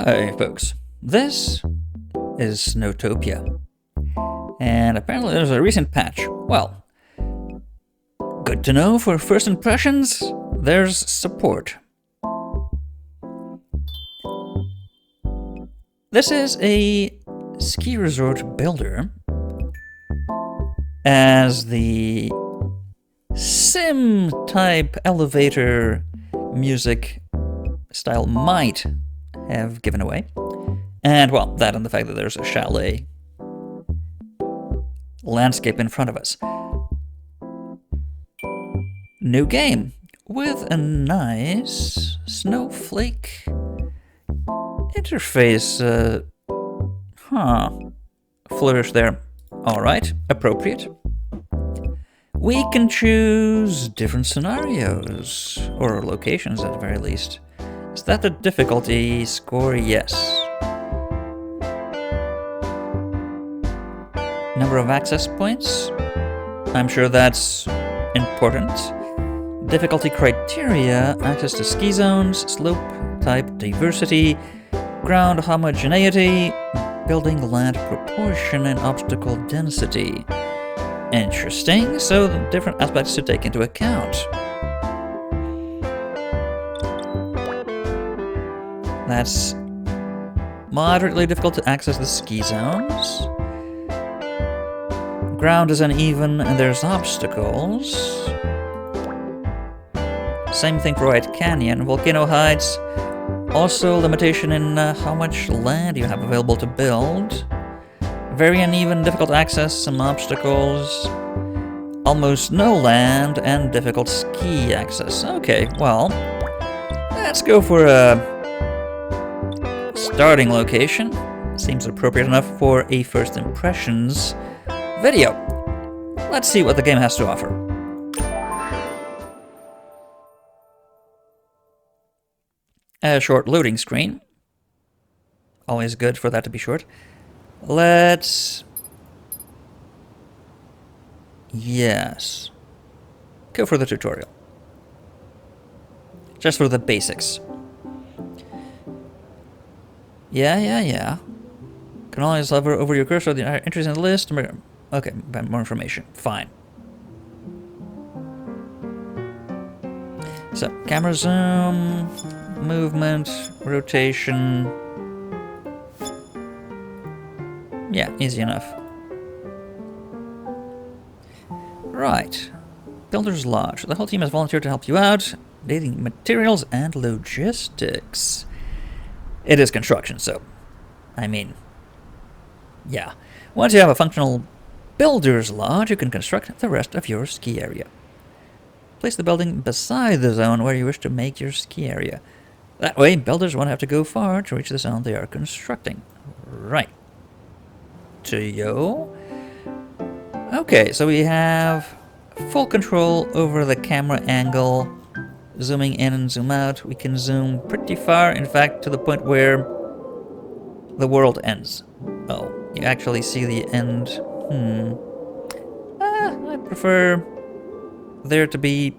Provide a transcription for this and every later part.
Hi, folks. This is Snowtopia. And apparently there's a recent patch. Well, good to know for first impressions, there's support. This is a ski resort builder, as the sim-type elevator music style might have given away. And, well, that and the fact that there's a chalet landscape in front of us. New game with a nice snowflake interface. Flourish there. Alright, appropriate. We can choose different scenarios, or locations at the very least. Is that the difficulty score? Yes. Number of access points? I'm sure that's important. Difficulty criteria: access to ski zones, slope type diversity, ground homogeneity, building land proportion, and obstacle density. Interesting, so the different aspects to take into account. That's moderately difficult to access the ski zones. Ground is uneven and there's obstacles. Same thing for White Canyon. Volcano Heights, also limitation in how much land you have available to build. Very uneven, difficult access, some obstacles. Almost no land and difficult ski access. Okay, well, let's go for a starting location. Seems appropriate enough for a first impressions video. Let's see what the game has to offer. A short loading screen. Always good for that to be short. Let's... Yes. Go for the tutorial. Just for the basics. Yeah. Can always hover over your cursor the entries in the list. Okay, more information. Fine. So, camera zoom, movement, rotation. Yeah, easy enough. Right. Builder's Lodge. The whole team has volunteered to help you out, dating materials and logistics. It is construction, so, I mean, yeah. Once you have a functional Builder's Lodge, you can construct the rest of your ski area. Place the building beside the zone where you wish to make your ski area. That way, builders won't have to go far to reach the zone they are constructing. Right. Okay, so we have full control over the camera angle. Zooming in and zoom out. We can zoom pretty far, in fact, to the point where the world ends. Oh, you actually see the end. I prefer there to be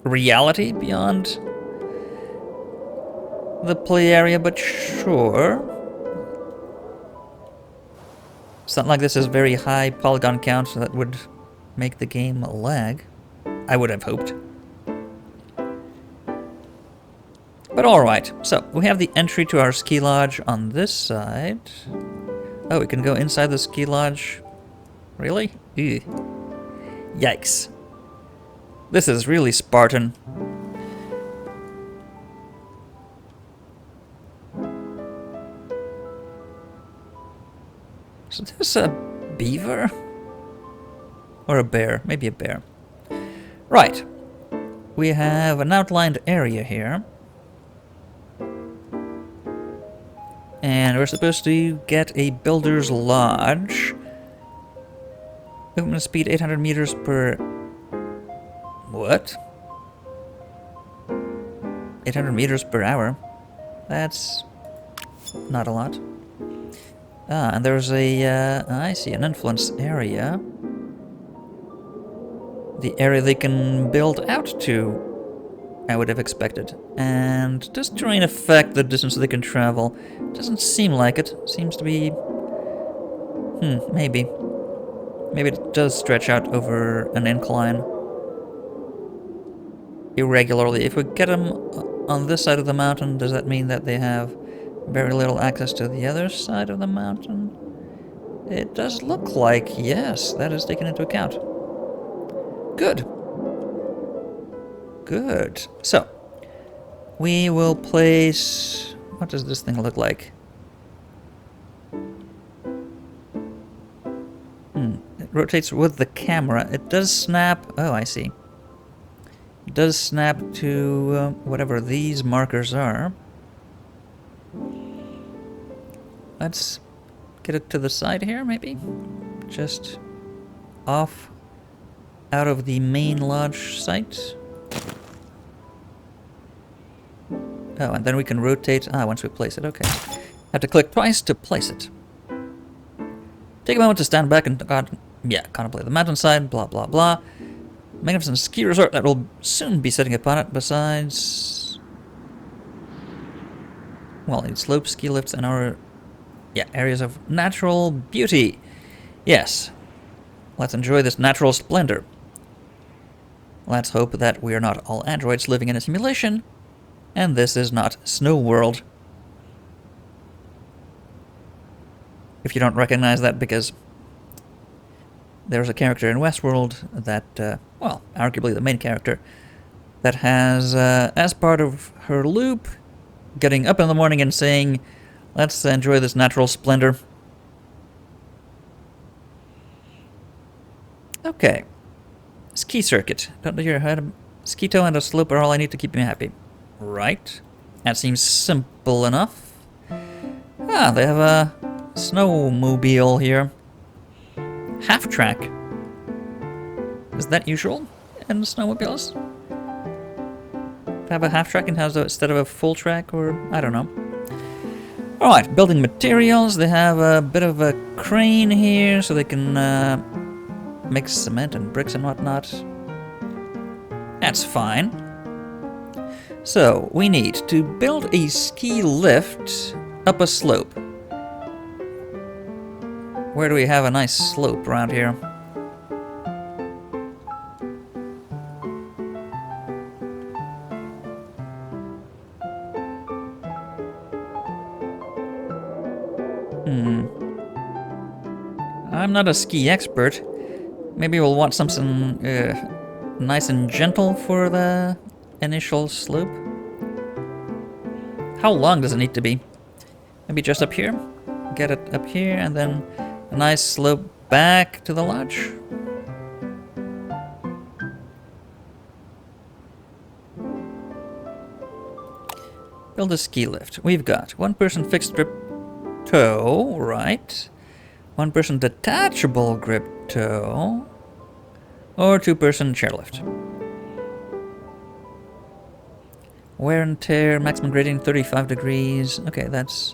reality beyond the play area, but sure. It's not like this is very high polygon count, so that would make the game lag. I would have hoped. But alright, so we have the entry to our ski lodge on this side. Oh, we can go inside the ski lodge. Really? Ew. Yikes. This is really Spartan. Is this a beaver? Or a bear? Maybe a bear. Right. We have an outlined area here. And we're supposed to get a Builder's Lodge. Movement speed 800 meters per... What? 800 meters per hour? That's not a lot. Ah, and there's a... I see, an influence area. The area they can build out to. I would have expected. And does terrain affect the distance they can travel? Doesn't seem like it. Seems to be... maybe. Maybe it does stretch out over an incline irregularly. If we get them on this side of the mountain, does that mean that they have very little access to the other side of the mountain? It does look like, yes, that is taken into account. Good. Good. So, we will place... What does this thing look like? It rotates with the camera. It does snap... Oh, I see. It does snap to whatever these markers are. Let's get it to the side here, maybe? Just off out of the main lodge site. Oh, and then we can rotate... once we place it, okay. Have to click twice to place it. Take a moment to stand back and contemplate the mountainside, blah, blah, blah. Magnificent ski resort that will soon be setting upon it, besides... Well, it slopes, ski lifts, and our... areas of natural beauty. Yes. Let's enjoy this natural splendor. Let's hope that we are not all androids living in a simulation, and this is not Snow World. If you don't recognize that, because there's a character in Westworld that, well, arguably the main character, that has, as part of her loop, getting up in the morning and saying, let's enjoy this natural splendor. Okay. Ski circuit. Don't do your head. Ski toe and a slope are all I need to keep me happy. Right. That seems simple enough. They have a snowmobile here. Half track. Is that usual in snowmobiles? To have a half track instead of a full track, or I don't know. Alright, building materials. They have a bit of a crane here so they can mix cement and bricks and whatnot. That's fine. So, we need to build a ski lift up a slope. Where do we have a nice slope around here? I'm not a ski expert. Maybe we'll want something nice and gentle for the initial slope. How long does it need to be? Maybe just up here? Get it up here and then a nice slope back to the lodge? Build a ski lift. We've got one person fixed grip toe, right? One person detachable grip toe, or two person chairlift. Wear and tear, maximum gradient 35 degrees. Okay, that's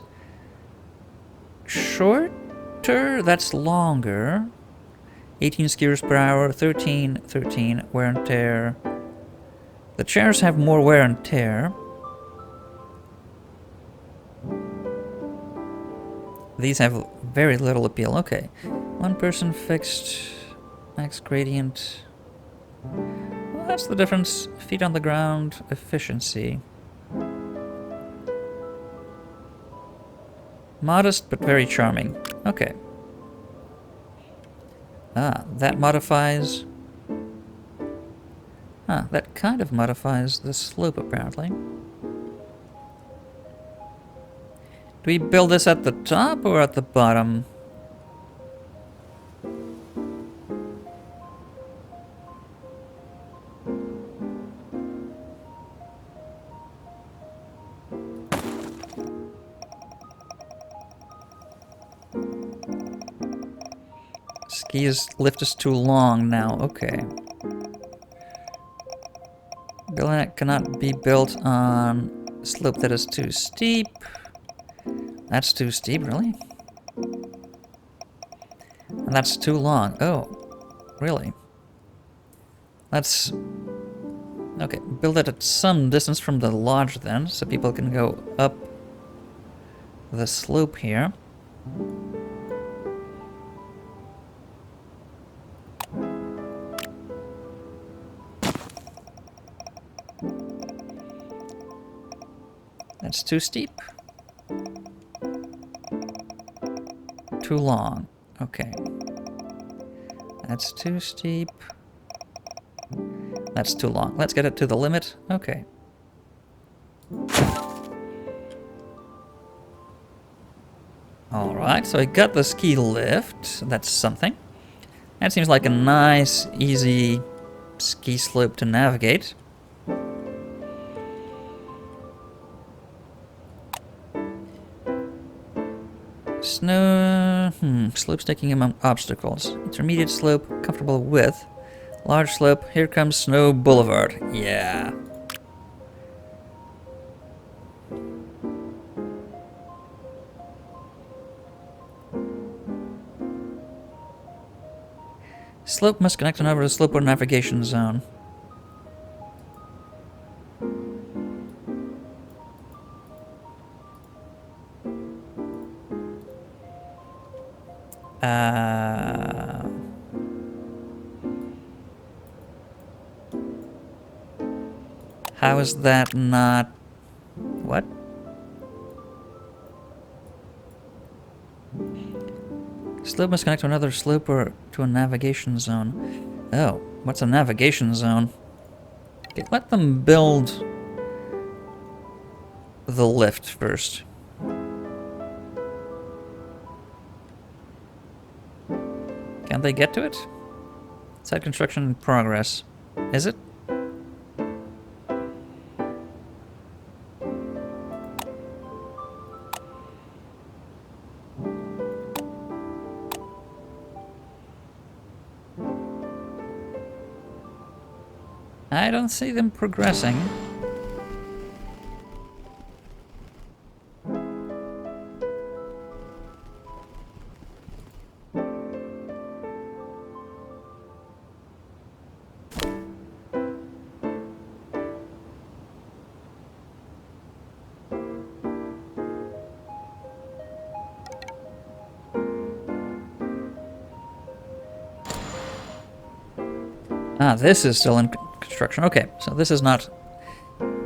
shorter, that's longer. 18 skiers per hour, 13, wear and tear. The chairs have more wear and tear. These have very little appeal. Okay. One person fixed, max gradient. Well, that's the difference. Feet on the ground, efficiency. Modest but very charming. Okay. That modifies... that kind of modifies the slope, apparently. Do we build this at the top or at the bottom? Ski's lift is too long now, okay. Building it cannot be built on a slope that is too steep. That's too steep, really? And that's too long. Oh, really? Let's... Okay, build it at some distance from the lodge then, so people can go up the slope here. That's too steep. Too long. Okay. That's too steep. That's too long. Let's get it to the limit. Okay. Alright, so I got the ski lift. That's something. That seems like a nice, easy ski slope to navigate. Slopes taking among obstacles. Intermediate slope, comfortable width. Large slope, here comes Snow Boulevard. Yeah. Slope must connect on over the slope or navigation zone. How is that not... What? Slope must connect to another slope or to a navigation zone. Oh, what's a navigation zone? Okay, let them build the lift first. Can they get to it? Site construction in progress. Is it? I don't see them progressing. Ah, this is still in construction. Okay, so this is not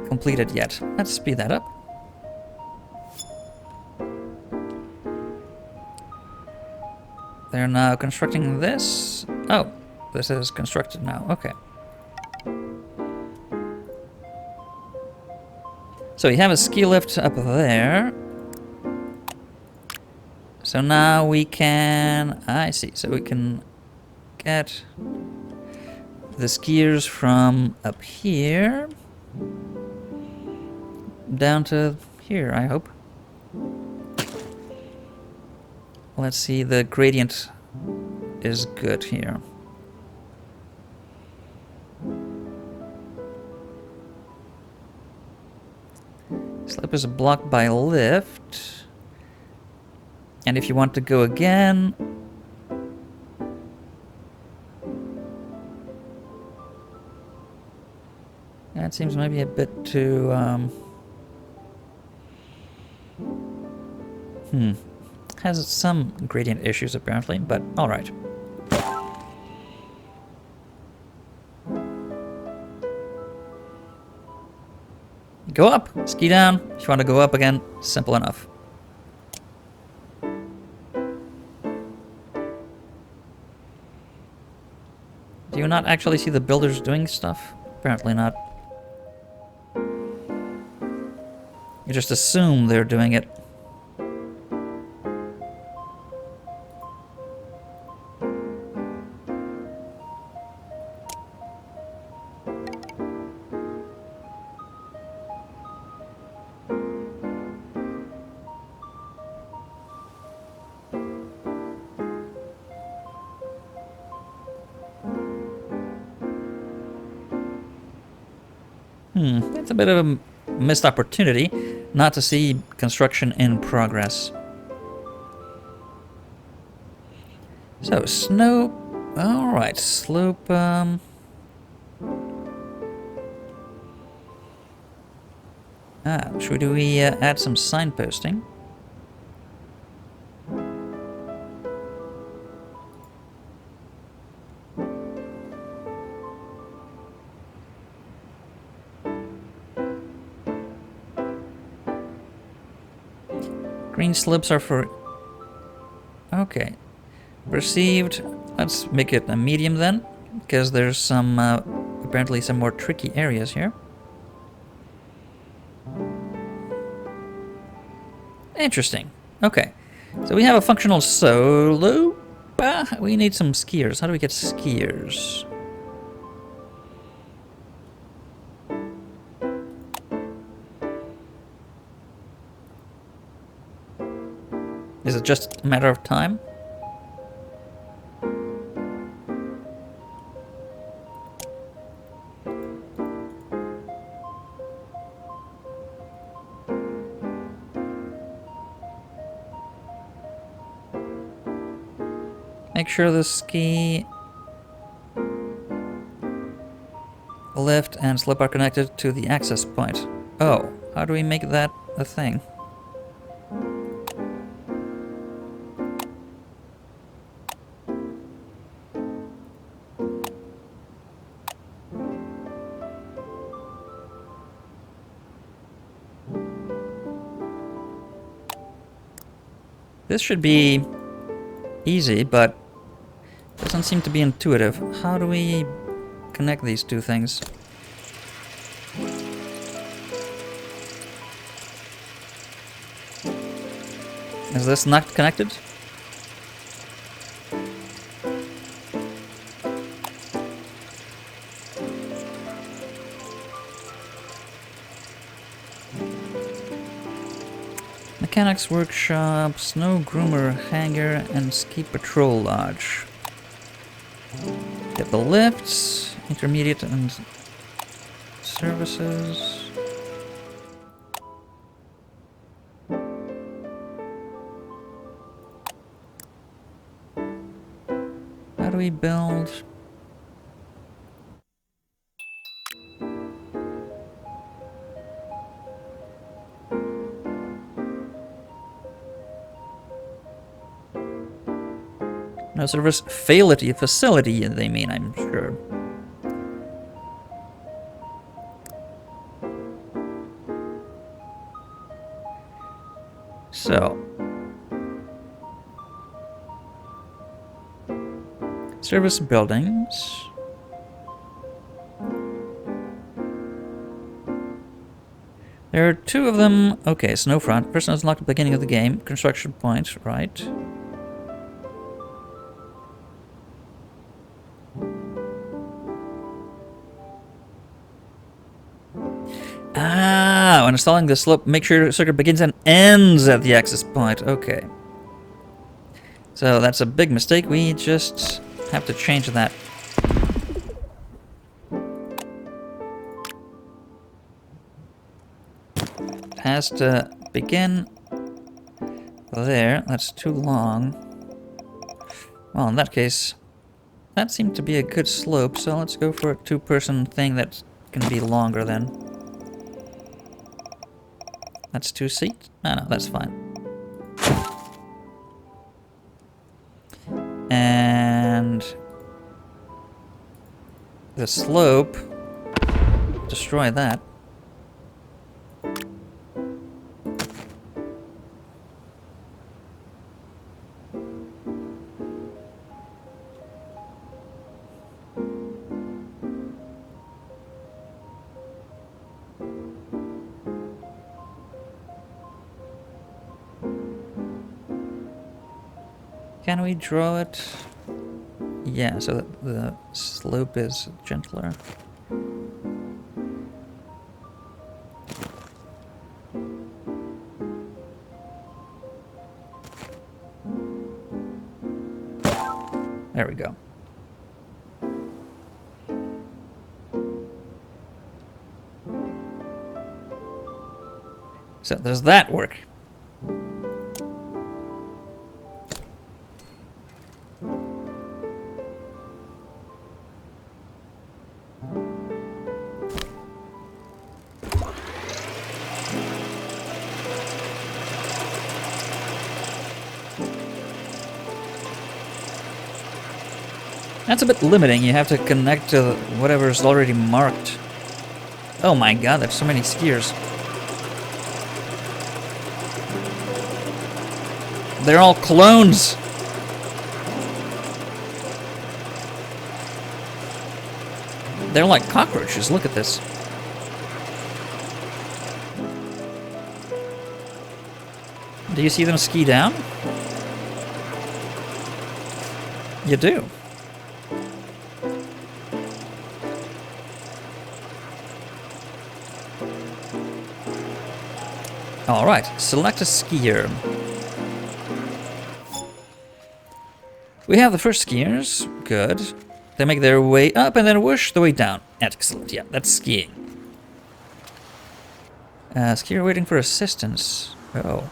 completed yet. Let's speed that up. They're now constructing this. Oh, this is constructed now. Okay. So you have a ski lift up there. So now we can... I see. So we can get the skiers from up here down to here, I hope. Let's see, the gradient is good here. Slope is blocked by lift. And if you want to go again... That seems maybe a bit too... Has some gradient issues apparently, but alright. Go up, ski down. If you want to go up again, simple enough. Do you not actually see the builders doing stuff? Apparently not. You just assume they're doing it. It's a bit of a missed opportunity not to see construction in progress. So, snow... Alright, slope... Should we add some signposting? Green slips are for... Okay. Perceived. Let's make it a medium then, because there's some, apparently some more tricky areas here. Interesting. Okay. So we have a functional solo. We need some skiers. How do we get skiers? Is it just a matter of time? Make sure the ski lift and slip are connected to the access point. Oh, how do we make that a thing? This should be easy, but doesn't seem to be intuitive. How do we connect these two things? Is this not connected? Mechanics Workshop, Snow Groomer Hangar, and Ski Patrol Lodge. Get the lifts, intermediate and services. How do we build? No service facility, they mean, I'm sure. So. Service buildings. There are two of them. Okay, Snowfront. Person is unlocked at the beginning of the game. Construction point, right. When installing the slope, make sure the circuit begins and ends at the access point. Okay. So that's a big mistake. We just have to change that. It has to begin there. That's too long. Well, in that case, that seemed to be a good slope, so let's go for a two-person thing that can be longer then. That's 2 seats? No, that's fine. And the slope, destroy that. Can we draw it? Yeah, so that the slope is gentler. There we go. So does that work? That's a bit limiting. You have to connect to whatever's already marked. Oh my god, there's so many skiers. They're all clones! They're like cockroaches, look at this. Do you see them ski down? You do. Alright, select a skier. We have the first skiers. Good. They make their way up and then whoosh the way down. Excellent. Yeah, that's skiing. Skier waiting for assistance. Oh.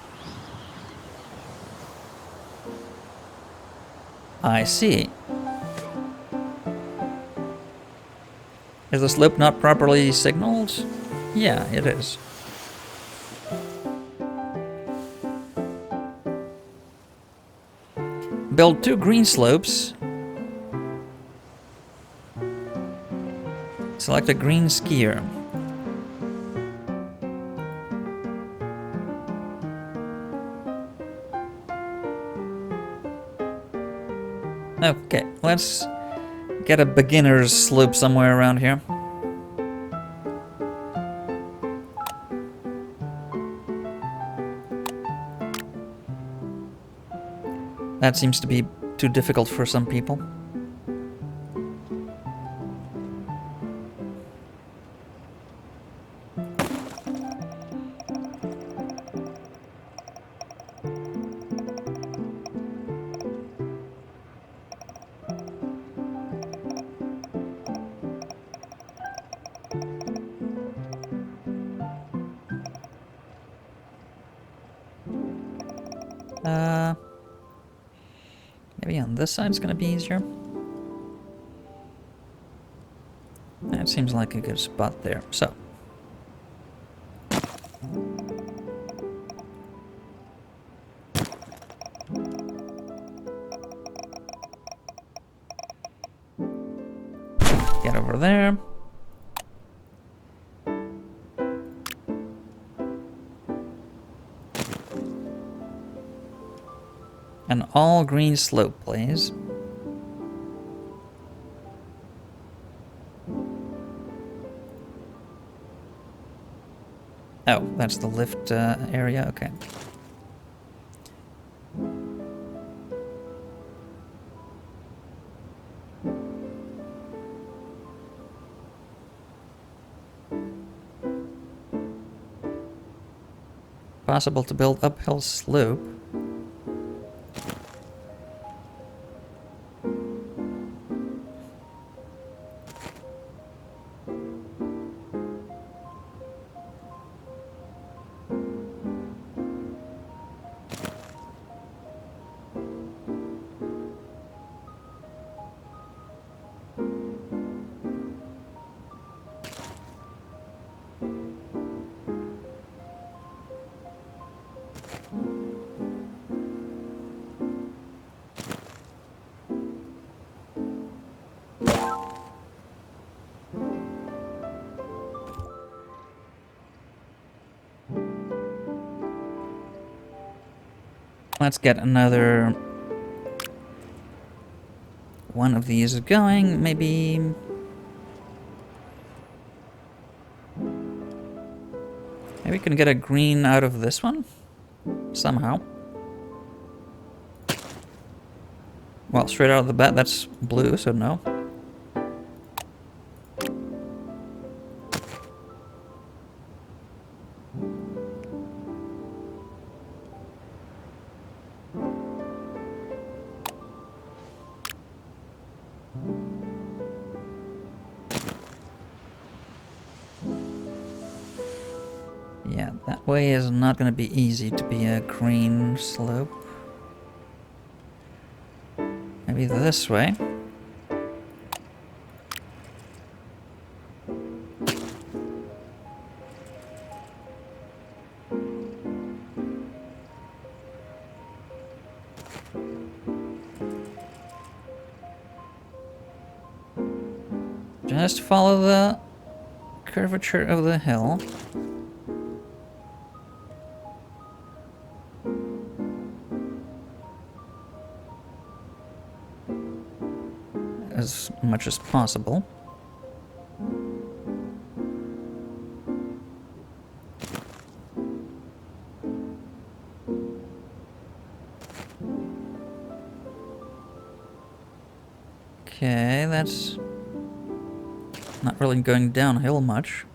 I see. Is the slope not properly signaled? Yeah, it is. Build 2 green slopes. Select a green skier. Okay, let's get a beginner's slope somewhere around here. That seems to be too difficult for some people. Maybe on this side it's gonna be easier. That seems like a good spot there. So. Get over there. An all green slope, please. Oh, that's the lift area, okay. Possible to build uphill slope. Let's get another one of these going, maybe. Maybe we can get a green out of this one somehow. Well, straight out of the bat, that's blue, so no. Yeah, that way is not going to be easy to be a green slope. Maybe this way. Just follow the curvature of the hill. As much as possible. Okay, that's not really going downhill much.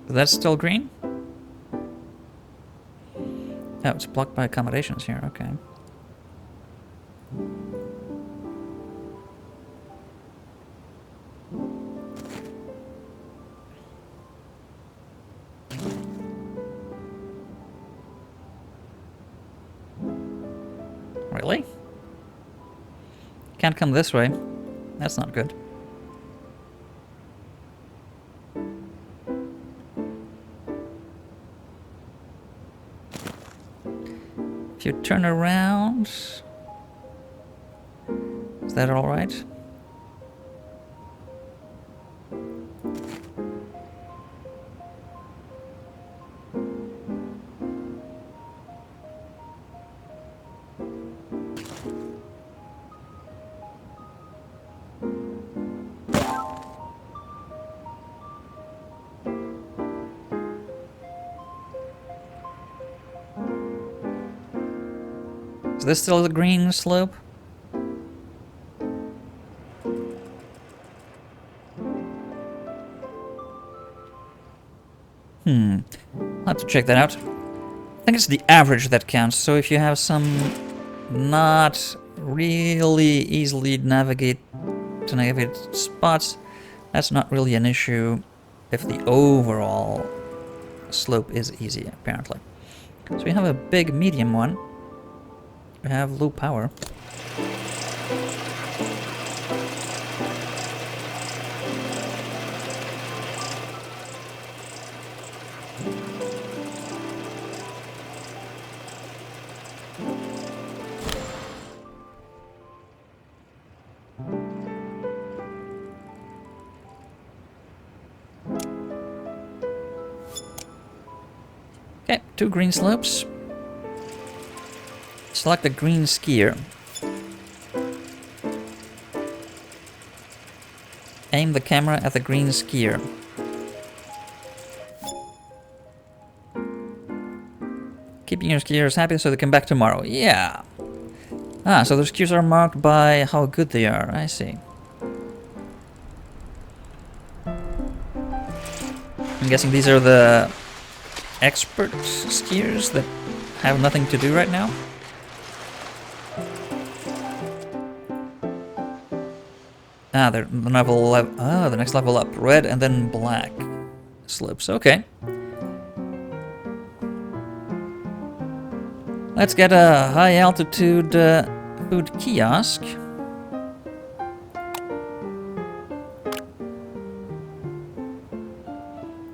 That's still green? Oh, it's blocked by accommodations here, okay. Really? Can't come this way. That's not good. If you turn around... Is that alright? Is this still the green slope? I'll have to check that out. I think it's the average that counts, so if you have some not really easily navigate spots, that's not really an issue if the overall slope is easy, apparently. So we have a big medium one. We have low power. Okay, 2 green slopes. Select the green skier. Aim the camera at the green skier. Keeping your skiers happy so they come back tomorrow. Yeah. Ah, so the skiers are marked by how good they are. I see. I'm guessing these are the expert skiers that have nothing to do right now. Ah, they're the the next level up. Red and then black slopes. Okay. Let's get a high altitude food kiosk.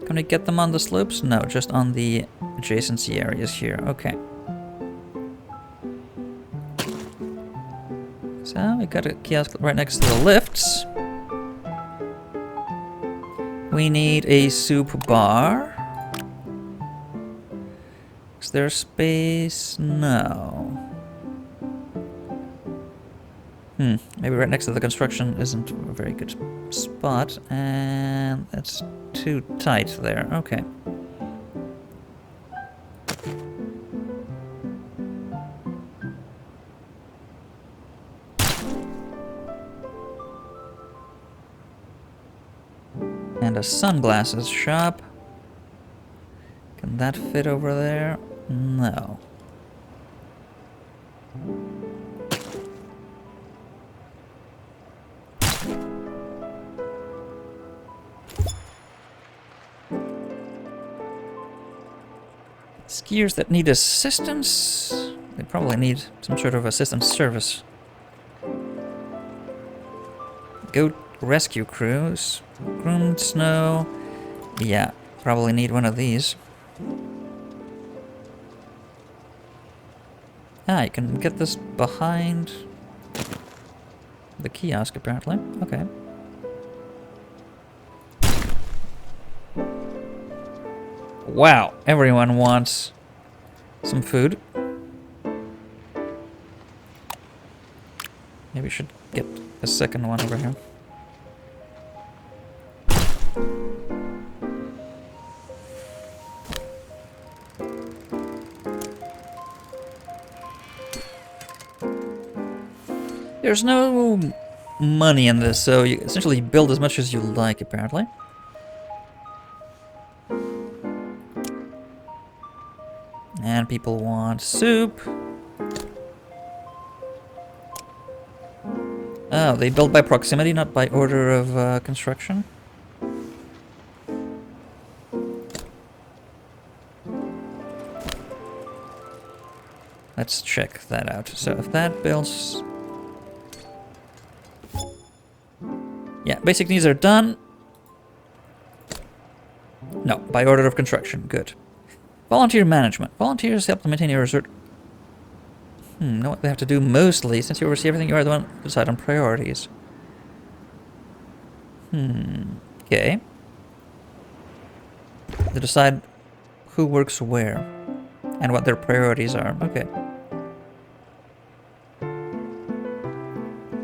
Can we get them on the slopes? No, just on the adjacency areas here. Okay. So we got a kiosk right next to the lifts. We need a soup bar. Is there space? No. Maybe right next to the construction isn't a very good spot, and it's too tight there. Okay. And a sunglasses shop. Can that fit over there? No. Skiers that need assistance? They probably need some sort of assistance service. Goat rescue crews. Groomed snow. Yeah, probably need one of these. Ah, you can get this behind the kiosk, apparently. Okay. Wow, everyone wants some food. Maybe we should get a second one over here. There's no money in this, so you essentially build as much as you like, apparently. And people want soup. Oh, they build by proximity, not by order of construction. Let's check that out. So if that builds... Yeah, basic needs are done. No, by order of construction. Good. Volunteer management. Volunteers help to maintain your resort. Know what they have to do mostly. Since you oversee everything, you are the one to decide on priorities. Okay. To decide who works where and what their priorities are. Okay.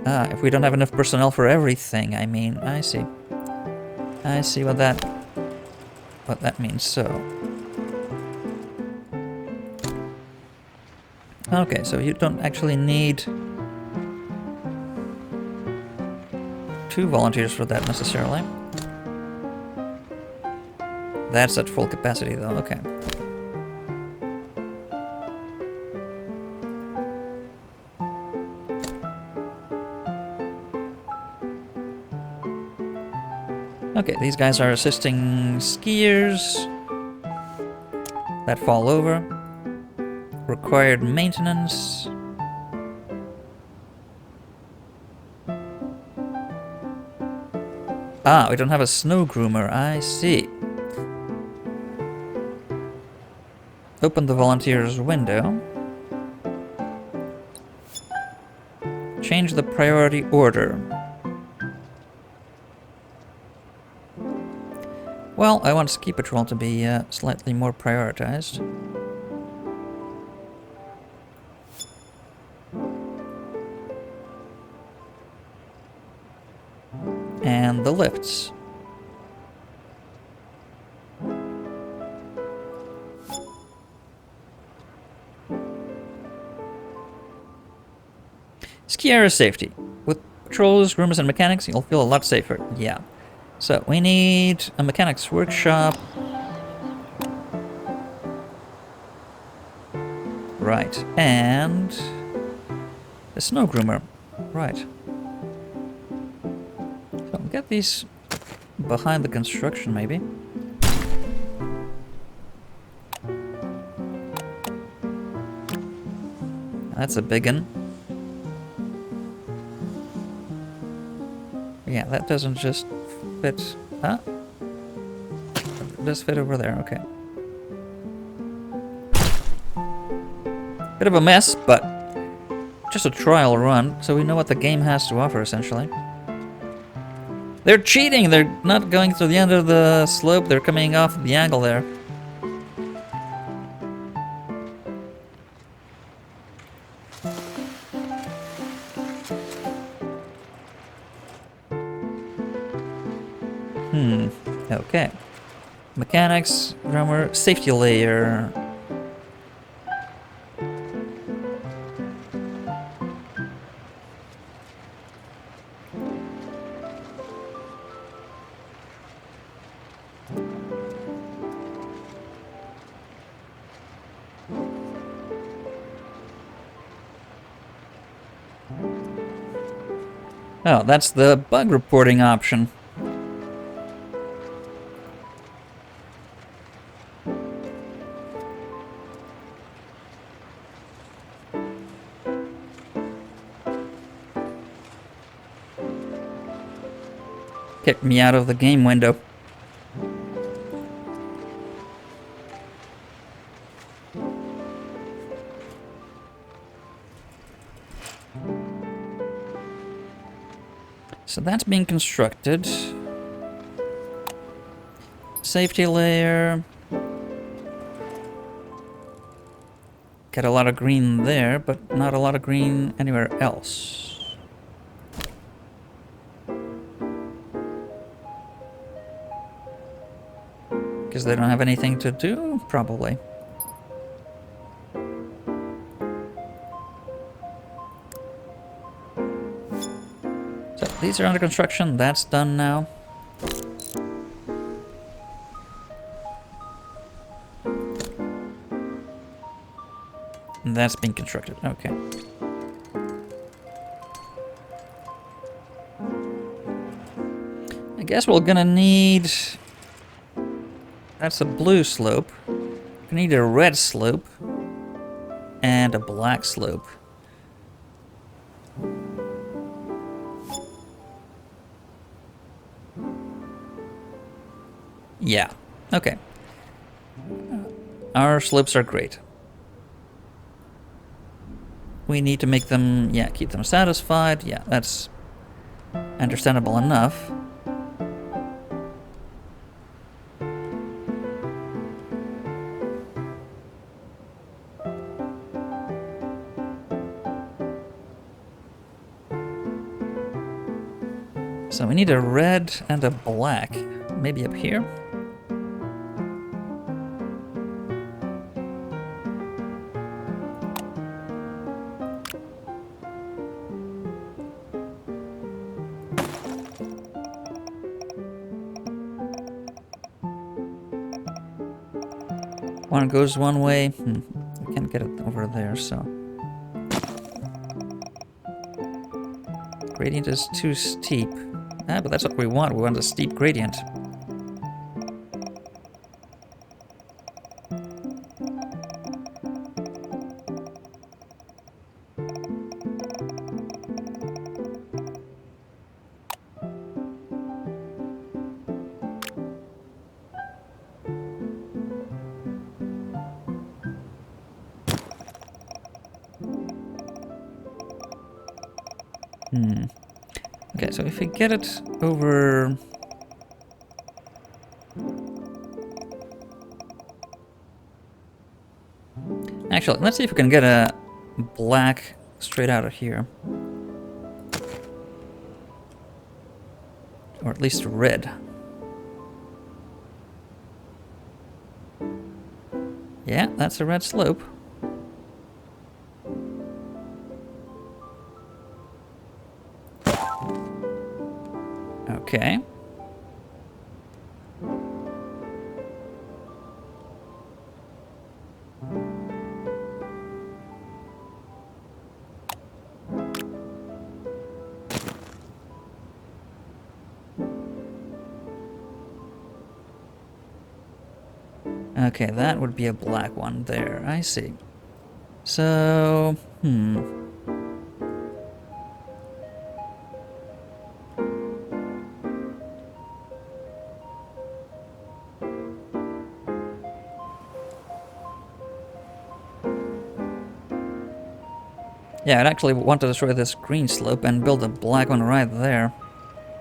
Ah, if we don't have enough personnel for everything, I mean, I see. I see what that means. So. Okay, so you don't actually need 2 volunteers for that necessarily. That's at full capacity though, okay. Okay, these guys are assisting skiers that fall over. Required maintenance. Ah, we don't have a snow groomer, I see. Open the volunteers window. Change the priority order. Well, I want ski patrol to be slightly more prioritized. And the lifts. Ski area safety. With patrols, groomers, and mechanics, you'll feel a lot safer. Yeah. So we need a mechanics workshop. Right. And a snow groomer. Right. So get these behind the construction, maybe. That's a big one. Yeah, that doesn't just fit. Huh? It does fit over there, okay. Bit of a mess, but just a trial run, so we know what the game has to offer, essentially. They're cheating! They're not going to the end of the slope, they're coming off the angle there. Okay. Mechanics, drummer, safety layer. Oh, that's the bug reporting option. Kicked me out of the game window. So that's being constructed. Safety layer. Get a lot of green there, but not a lot of green anywhere else. Because they don't have anything to do? Probably. So these are under construction. That's done now. And that's being constructed. Okay. I guess we're gonna need... That's a blue slope. We need a red slope. And a black slope. Yeah. Okay. Our slopes are great. We need to make them, yeah, keep them satisfied. Yeah, that's understandable enough. So we need a red and a black. Maybe up here? One goes one way. We can't get it over there, so... Gradient is too steep. Ah, but that's what we want. We want a steep gradient. Okay, so if we get it over... Actually, let's see if we can get a black straight out of here. Or at least red. Yeah, that's a red slope. Okay. Okay, that would be a black one there. I see. So, yeah, I'd actually want to destroy this green slope and build a black one right there.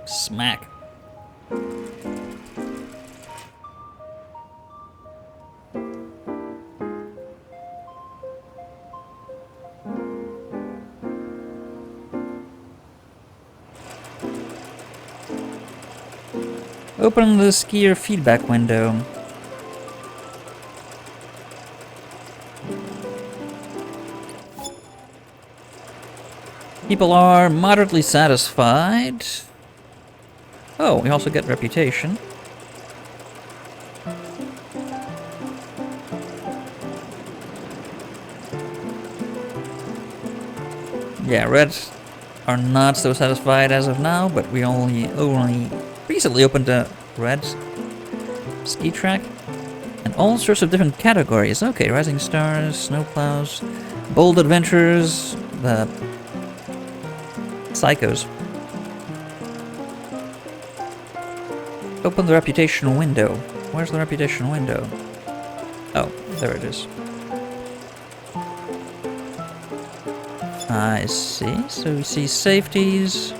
Smack. Open the skier feedback window. People are moderately satisfied. Oh, we also get reputation. Yeah, Reds are not so satisfied as of now, but we only recently opened a red ski track. And all sorts of different categories. Okay, Rising Stars, Snowplows, Bold Adventures, the Psychos. Open the reputation window. Where's the reputation window? Oh, there it is. I see. So we see safeties.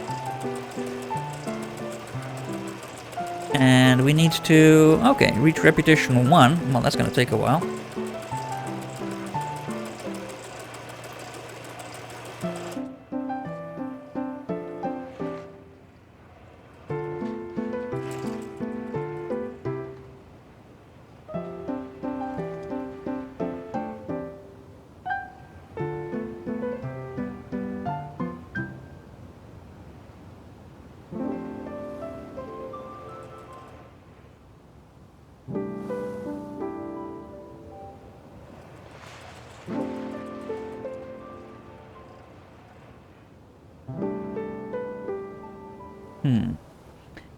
And we need to... Okay, reach reputation 1. Well, that's going to take a while.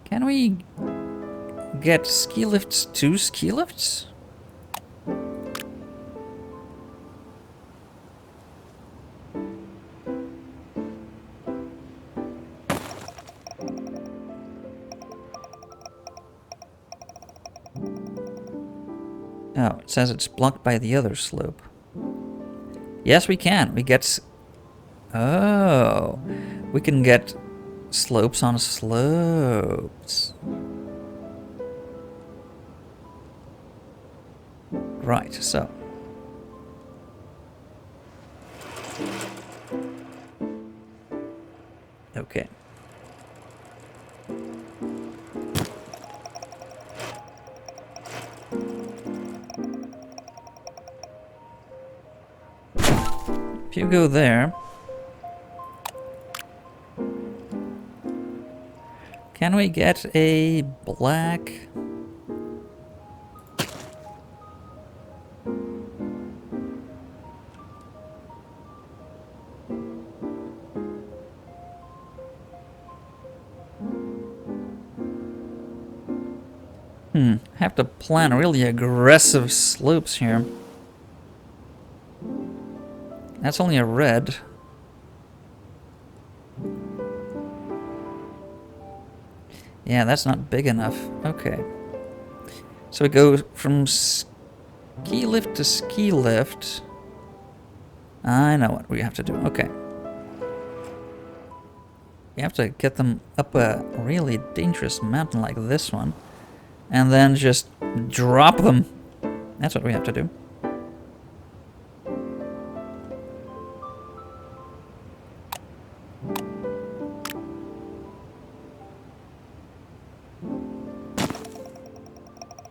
Can we get ski lifts to ski lifts? Oh, it says it's blocked by the other slope. Yes, we can. We get... Oh, we can get slopes on slopes. Right, so. Okay. If you go there... Can we get a black... Have to plan really aggressive slopes here. That's only a red. Yeah, that's not big enough. Okay. So we go from ski lift to ski lift. I know what we have to do. Okay. We have to get them up a really dangerous mountain like this one. And then just drop them. That's what we have to do.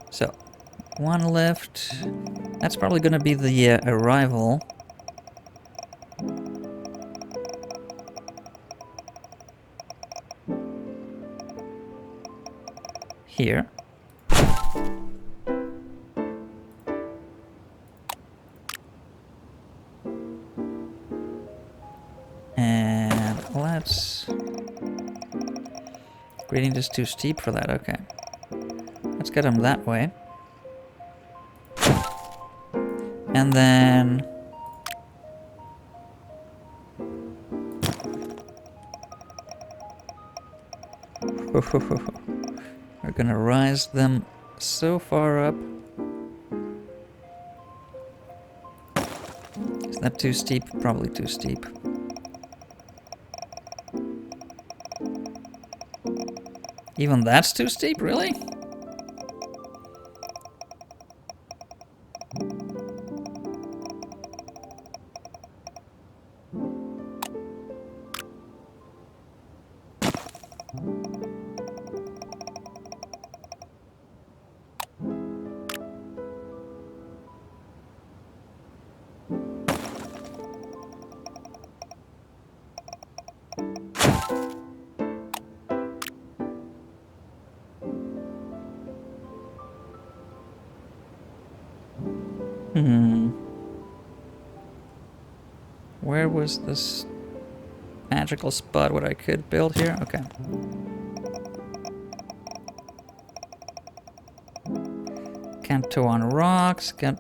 So, one lift. That's probably going to be the arrival. Here. And let's... Gradient is too steep for that, okay. Let's get them that way. And then... We're gonna rise them so far up. Is that too steep? Probably too steep. Even that's too steep, really? Where was this magical spot what I could build here? Okay. Can't tow on rocks. Can't...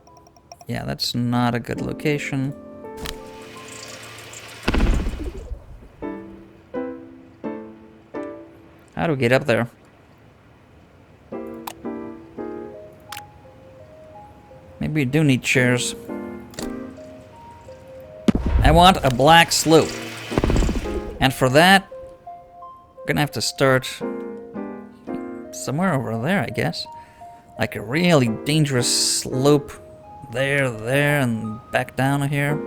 Yeah, that's not a good location. How do we get up there? Maybe you do need chairs. I want a black slope. And for that, I'm gonna have to start somewhere over there, I guess. Like a really dangerous slope there, and back down here.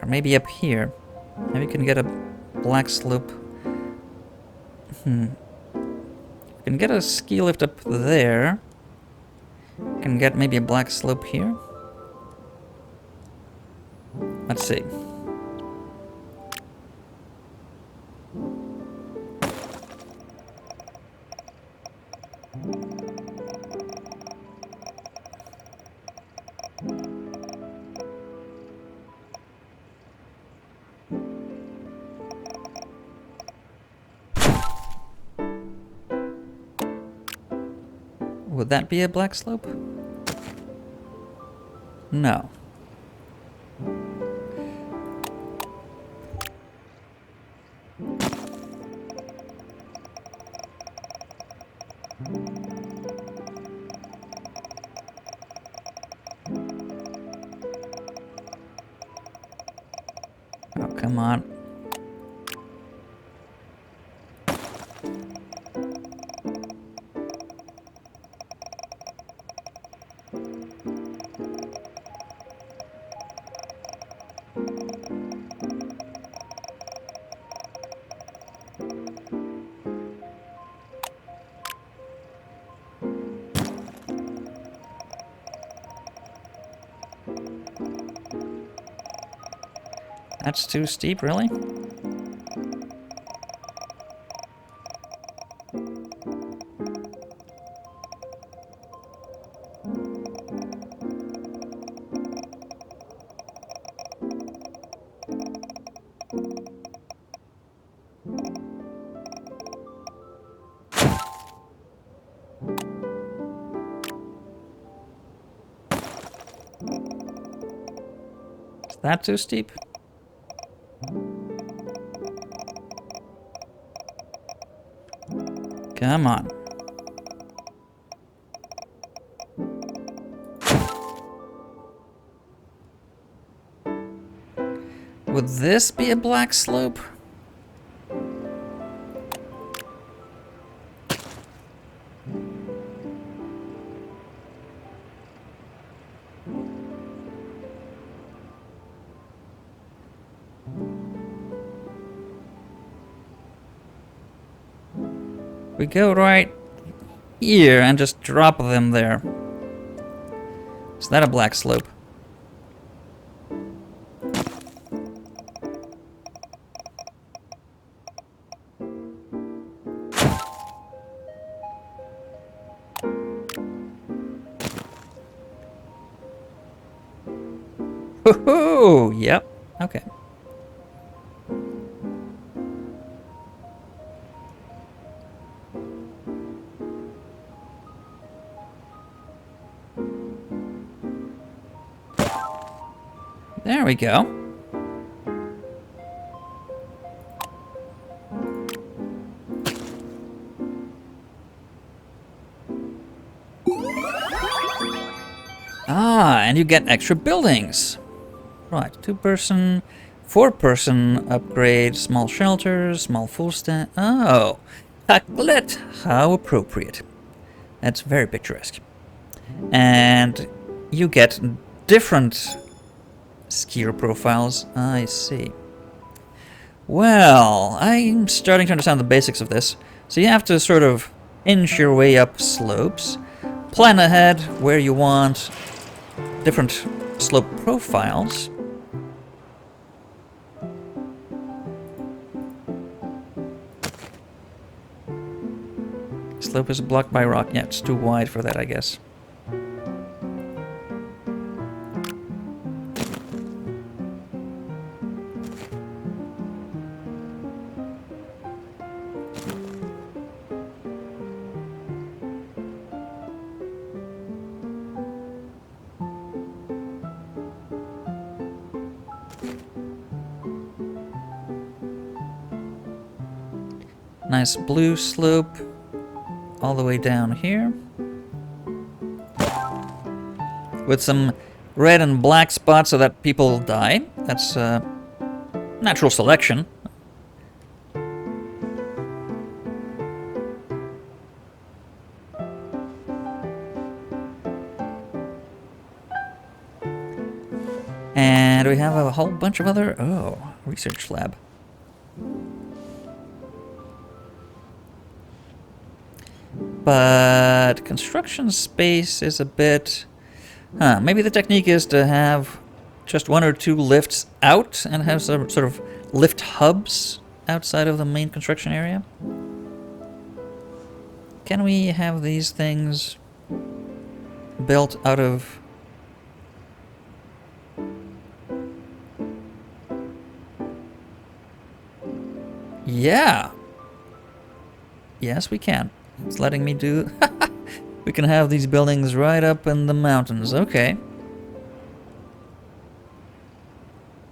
Or maybe up here. Maybe we can get a black slope. We can get a ski lift up there. Can get maybe a black slope here. Let's see. Would that be a black slope? No. Oh, come on. That's too steep, really? Is that too steep? Come on. Would this be a black slope? We go right here and just drop them there. Is that a black slope? Woohoo! Yep. Okay. There we go. Ah, and you get extra buildings. Right, 2-person, 4-person upgrade, small shelters, small full stand. Oh, Haklet, how appropriate. That's very picturesque. And you get different skier profiles. I see. Well, I'm starting to understand the basics of this. So you have to sort of inch your way up slopes, plan ahead where you want different slope profiles. Slope is blocked by rock. Yeah, it's too wide for that, I guess. Nice blue slope all the way down here. With some red and black spots so that people die. That's natural selection. And we have a whole bunch of other... Oh, research lab. But construction space is a bit... maybe the technique is to have just 1 or 2 lifts out and have some sort of lift hubs outside of the main construction area. Can we have these things built out of... Yeah. Yes, we can. It's letting me do... We can have these buildings right up in the mountains. Okay.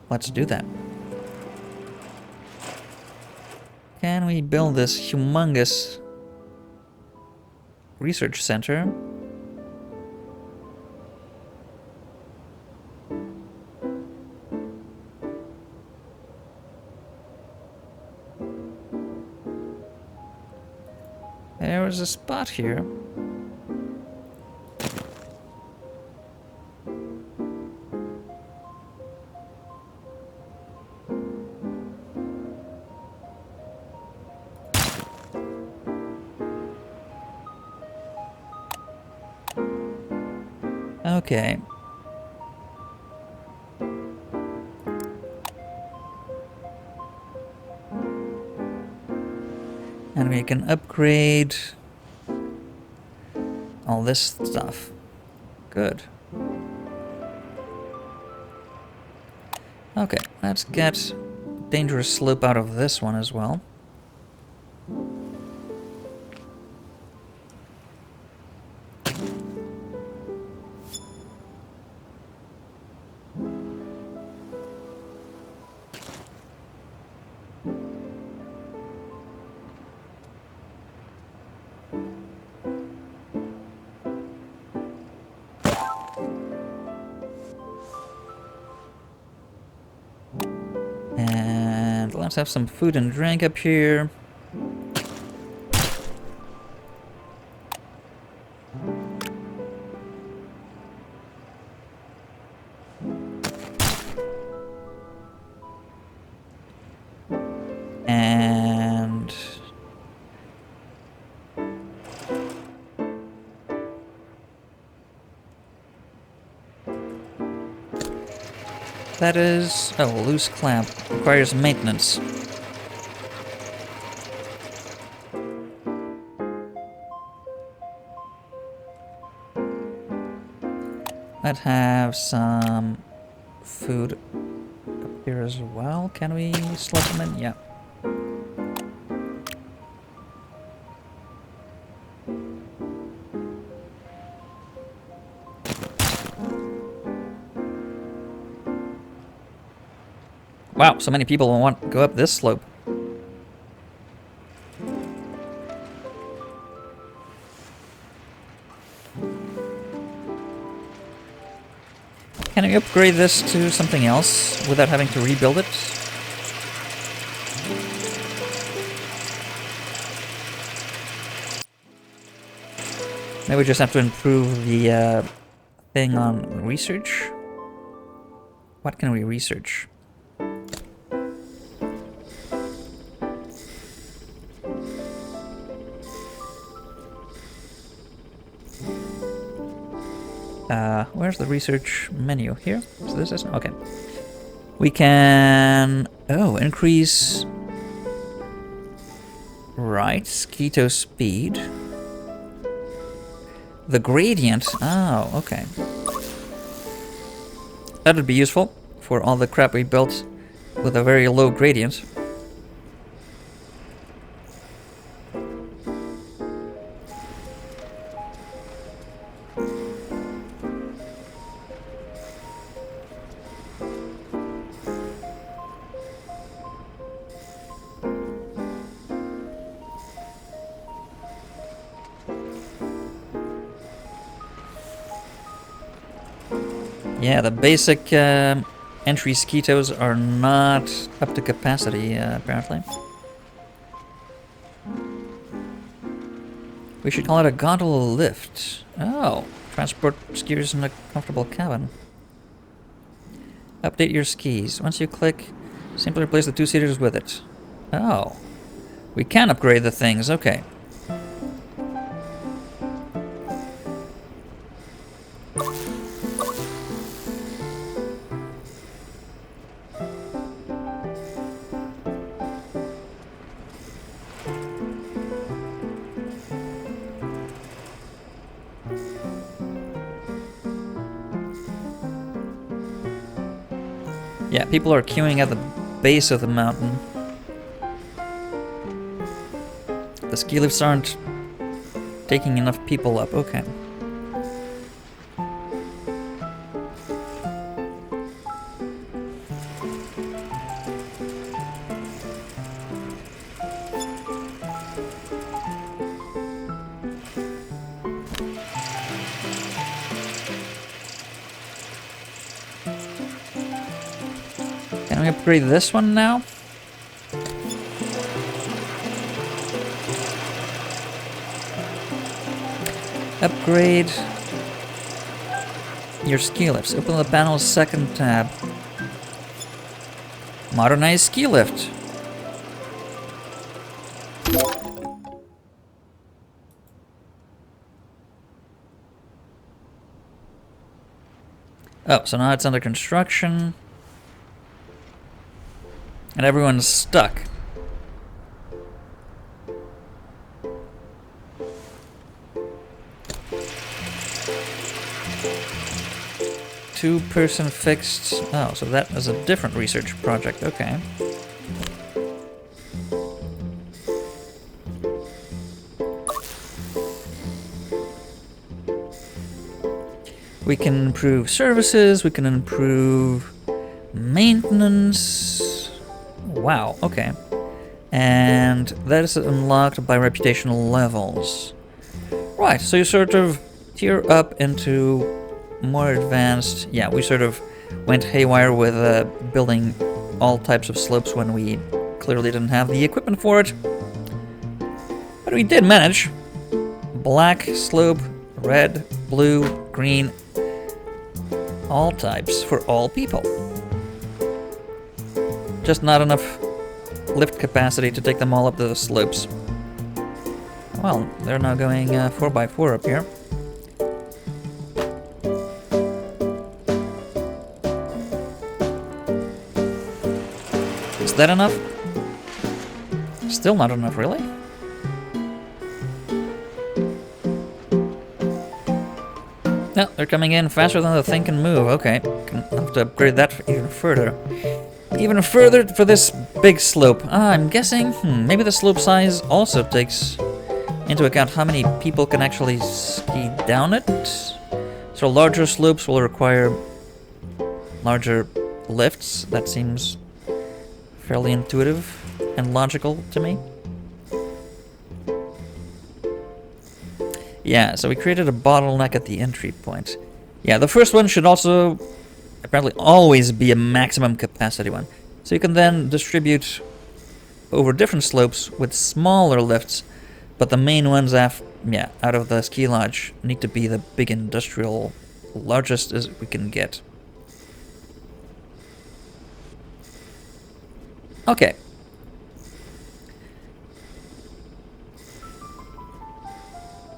Let's do that. Can we build this humongous research center? There is a spot here. Okay. And we can upgrade all this stuff. Good. Okay, let's get dangerous slope out of this one as well. And let's have some food and drink up here. And that is... Oh, loose clamp. Requires maintenance. Let's have some food up here as well. Can we slot them in? Yeah. Wow, so many people want to go up this slope. Can we upgrade this to something else without having to rebuild it? Maybe we just have to improve the thing on research. What can we research? Where's the research menu? Here? So this is... Okay. We can... Oh, increase... Right, keto speed. The gradient. Oh, okay. That would be useful for all the crap we built with a very low gradient. Yeah, the basic entry skeetos are not up to capacity, apparently. We should call it a gondola lift. Oh, transport skiers in a comfortable cabin. Update your skis. Once you click, simply replace the two-seaters with it. Oh. We can upgrade the things, okay. Yeah, people are queuing at the base of the mountain. The ski lifts aren't taking enough people up, okay. Can we upgrade this one now? Upgrade your ski lifts. Open the panel's second tab. Modernize ski lift. Oh, so now it's under construction. And everyone's stuck. Two-person fixed. Oh, so that is a different research project. Okay. We can improve services. We can improve maintenance. Wow. Okay. And that is unlocked by reputational levels. Right. So you sort of tier up into more advanced. Yeah, we sort of went haywire with building all types of slopes when we clearly didn't have the equipment for it. But we did manage. Black slope, red, blue, green, all types for all people. Just not enough lift capacity to take them all up the slopes. Well, they're now going 4x4 up here. Is that enough? Still not enough, really? No, they're coming in faster than the thing can move. Okay, can have to upgrade that even further. Even further for this big slope. I'm guessing, maybe the slope size also takes into account how many people can actually ski down it. So larger slopes will require larger lifts. That seems fairly intuitive and logical to me. Yeah, so we created a bottleneck at the entry point. Yeah, the first one should also apparently always be a maximum capacity one. So you can then distribute over different slopes with smaller lifts, but the main ones out of the ski lodge need to be the big industrial, largest as we can get. Okay.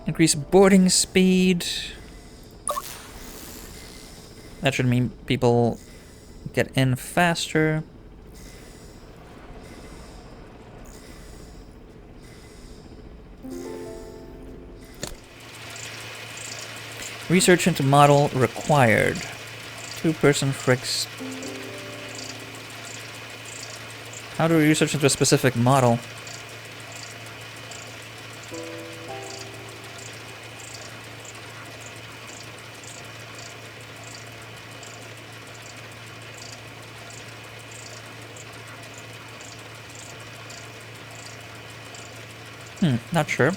Increase boarding speed. That should mean people get in faster. Research into model required. Two-person fixed. How do we research into a specific model? Not sure.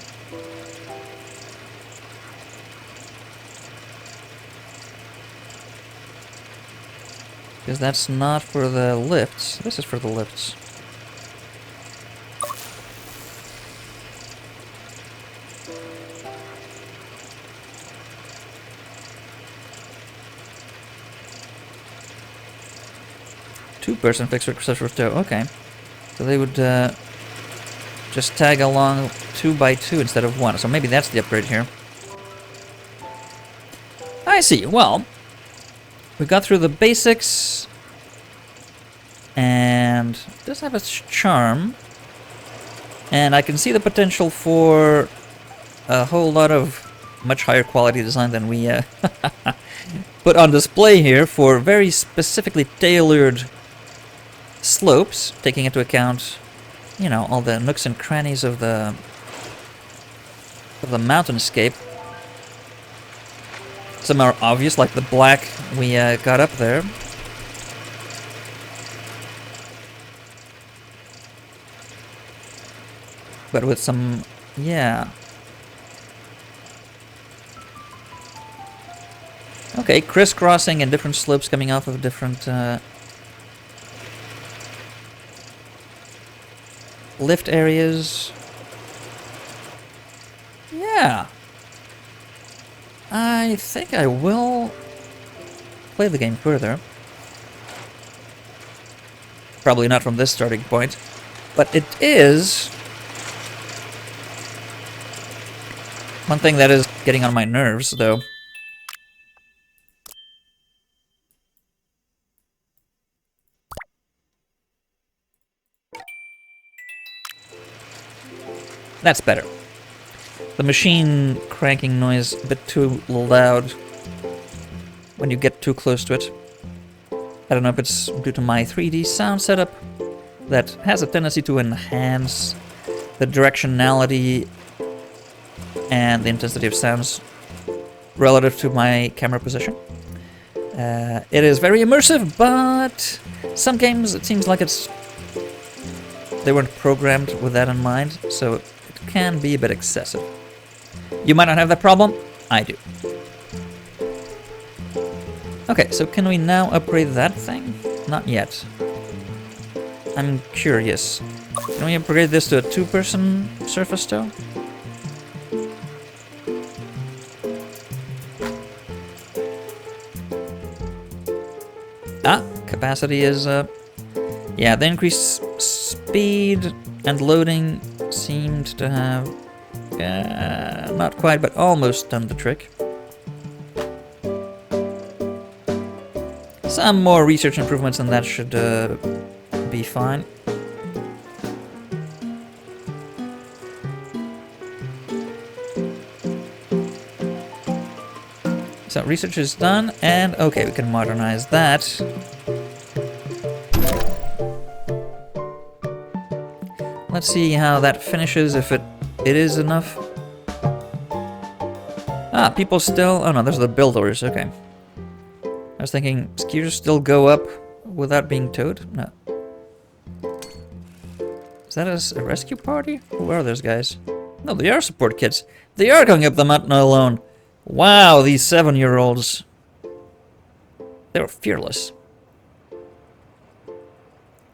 Because that's not for the lifts. This is for the lifts. Two-person fixed such tow. Okay. So they would just tag along 2x2 instead of 1. So maybe that's the upgrade here. I see. Well, we got through the basics. And it does have its charm. And I can see the potential for a whole lot of much higher quality design than we put on display here for very specifically tailored slopes, taking into account, you know, all the nooks and crannies of the mountainscape. Some are obvious, like the black we got up there. But with some, yeah. Okay, crisscrossing and different slopes coming off of different lift areas. Yeah. I think I will play the game further. Probably not from this starting point, but it is one thing that is getting on my nerves, though. That's better. The machine cranking noise a bit too loud when you get too close to it. I don't know if it's due to my 3D sound setup that has a tendency to enhance the directionality and the intensity of sounds relative to my camera position. It is very immersive, but some games it seems like they weren't programmed with that in mind, so it can be a bit excessive. You might not have that problem. I do. Okay, so can we now upgrade that thing? Not yet. I'm curious. Can we upgrade this to a two-person surface tow? Ah, capacity is yeah, the increased speed and loading seemed to have not quite, but almost done the trick. Some more research improvements and that should be fine. So research is done, and okay, we can modernize that. Let's see how that finishes, if it is enough. Ah, people still... Oh no, those are the builders, okay. I was thinking, skiers still go up without being towed? No. Is that a rescue party? Who are those guys? No, they are support kids. They are going up the mountain alone. Wow, these 7-year-olds. They were fearless.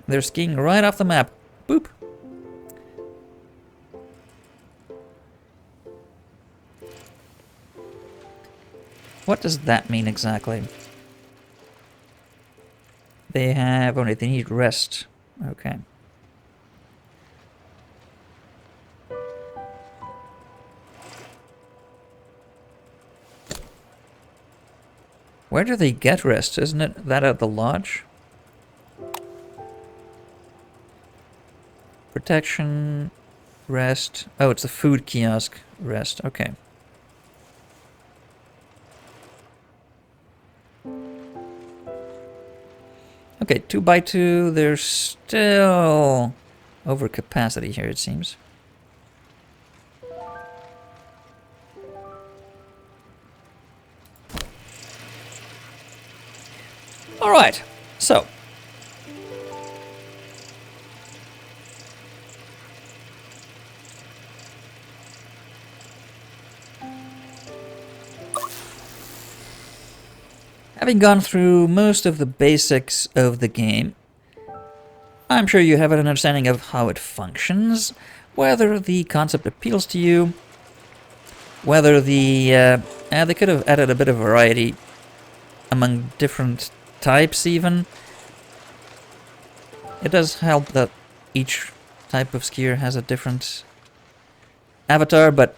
They're skiing right off the map. Boop. What does that mean exactly? They have... Oh, they need rest. Okay. Where do they get rest? Isn't it that at the lodge? Protection, rest. Oh, it's the food kiosk rest. Okay. Okay, 2x2. There's still over capacity here, it seems. All right, so Having gone through most of the basics of the game, I'm sure you have an understanding of how it functions, whether the concept appeals to you, whether they could have added a bit of variety among different types even. It does help that each type of skier has a different avatar, but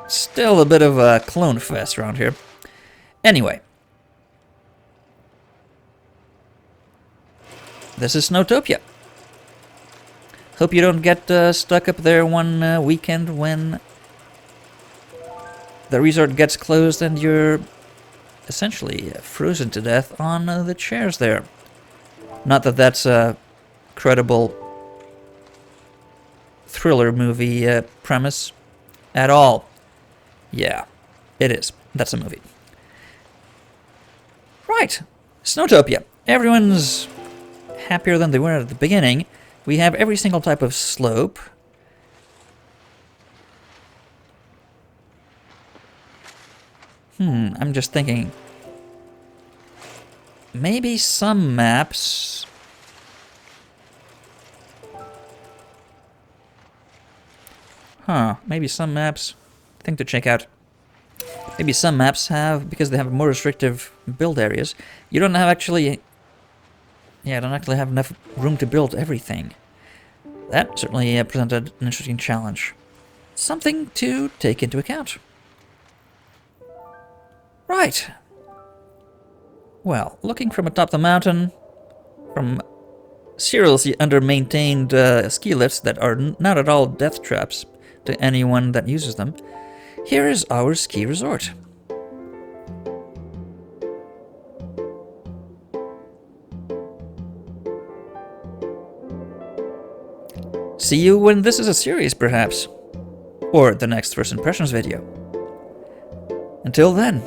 still a bit of a clone fest around here. Anyway. This is Snowtopia. Hope you don't get stuck up there one weekend when the resort gets closed and you're essentially frozen to death on the chairs there. Not that that's a credible thriller movie premise at all. Yeah, it is. That's a movie. Right, Snowtopia. Everyone's happier than they were at the beginning. We have every single type of slope. I'm just thinking. Maybe some maps. Maybe some maps. Thing to check out. Maybe some maps have, because they have more restrictive build areas, you don't have actually... Yeah, don't actually have enough room to build everything. That certainly presented an interesting challenge. Something to take into account. Right. Well, looking from atop the mountain, from seriously under-maintained ski lifts that are not at all death traps to anyone that uses them, here is our ski resort. See you when this is a series, perhaps. Or the next First Impressions video. Until then.